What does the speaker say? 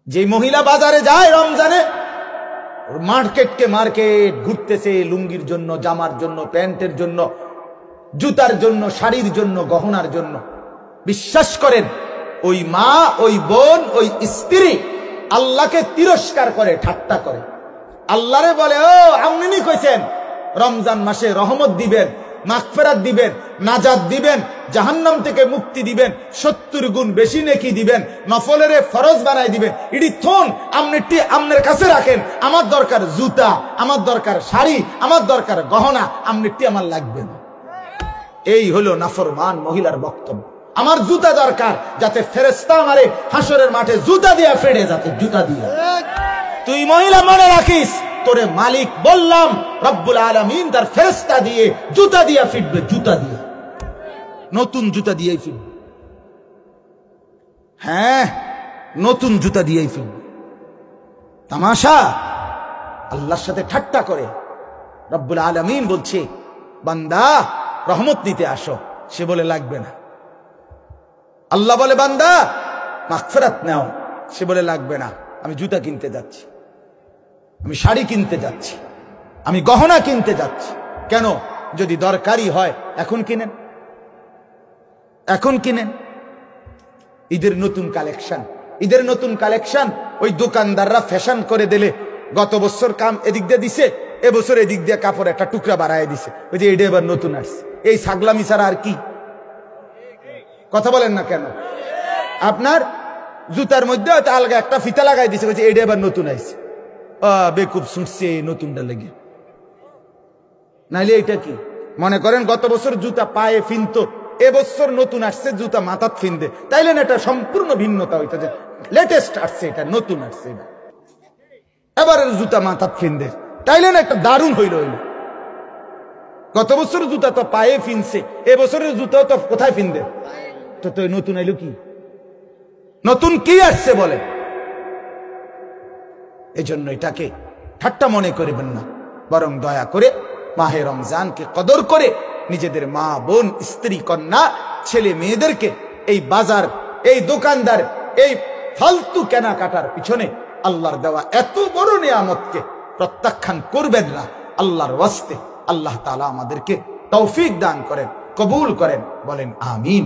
যে মহিলা বাজারে যায় রমজানে, মার্কেটকে মার্কেট ঘুরতেছে লুঙ্গির জন্য, জামার জন্য, প্যান্টের জন্য, জুতার জন্য, শাড়ির জন্য, গহনার জন্য, বিশ্বাস করেন ওই মা, ওই বোন, ওই স্ত্রী আল্লাহকে তিরস্কার করে, ঠাট্টা করে। আল্লাহরে বলে, ও আপনি কইছেন রমজান মাসে রহমত দিবেন, মাগফিরাত দিবেন, নাজাত দিবেন, জাহান্নাম থেকে মুক্তি দিবেন, 70 গুণ বেশি নেকি দিবেন, নফলের ফরজ বানাই দিবেন। ইডি থন আমনেটি আমনের কাছে রাখেন। আমার দরকার জুতা, আমার দরকার শাড়ি, আমার দরকার গহনা, আমনেটি আমার লাগবে না। এই হলো নাফরমান মহিলার বক্তব্য। আমার জুতা দরকার, যাতে ফেরেশতা আমারে হাসরের মাঠে জুতা দিয়া ফেড়ে, যাতে জুতা দিয়া। তুই মহিলা মনে রাখিস, তোরে মালিক বললাম রব্বুল আলামিন তার ফেরেশতা দিয়ে জুতা দিয়া ফিরবে, জুতা দিয়ে, নতুন জুতা দিয়েই ফিরবে। হ্যাঁ, নতুন জুতা দিয়েই ফিরবে। তামাশা, আল্লাহর সাথে ঠাট্টা করে। রব্বুল আলামিন বলছে, বান্দা রহমত নিতে আসো। সে বলে লাগবে না। আল্লাহ বলে, বান্দা মাগফিরাত নাও। সে বলে লাগবে না, আমি জুতা কিনতে যাচ্ছি, আমি শাড়ি কিনতে যাচ্ছি, আমি গহনা কিনতে যাচ্ছি। কেন? যদি দরকারি হয় এখন কিনেন, এখন কিনেন। ঈদের নতুন কালেকশন, ঈদের নতুন কালেকশন। ওই দোকানদাররা ফ্যাশন করে দিলে, গত বছর কাম এদিক দিয়ে দিছে, এবছর এদিক দিয়ে কাপড় একটা টুকরা বাড়ায় দিছে। ওই যে এটা এবার নতুন আসছে। এই ছাগলামি ছাড়া আর কি? কথা বলেন না কেন? আপনার জুতার মধ্যে হয়তো আলগা একটা ফিতা লাগাই দিছে, ওই যে এটা এবার নতুন আসছে। বেকুব শুনছে নতুনটা লেগে। নাইলে এটা কি মনে করেন, গত বছর জুতা পায়ে ফিনতো, এবছর নতুন আসছে জুতা মাথাত ফিনদে, তাইলে না এটা সম্পূর্ণ ভিন্নতা হইতো, যে লেটেস্ট আসছে, এটা নতুন আসছে, এটা এবারের জুতা মাথাত ফিনদে, তাইলে না একটা দারুণ হইল। গত বছর জুতা তো পায়ে ফিনছে, এবছরের জুতাও তো কোথায় ফিনদে? তো তো নতুন আইলো কি? নতুন কি আসছে বলে? এজন্য এটাকে ঠাট্টা মনে করবেন না, বরং দয়া করে মাহে রমজানকে কদর করে নিজেদের মা, বোন, স্ত্রী, কন্যা, ছেলে মেয়েদেরকে এই বাজার, এই দোকানদার, এই ফালতু কেনাকাটার পিছনে আল্লাহর দেওয়া এত বড় নিয়ামতকে প্রত্যাখ্যান করবেন না। আল্লাহর ওয়াস্তে আল্লাহ তাআলা আমাদেরকে তৌফিক দান করেন, কবুল করেন, বলেন আমিন।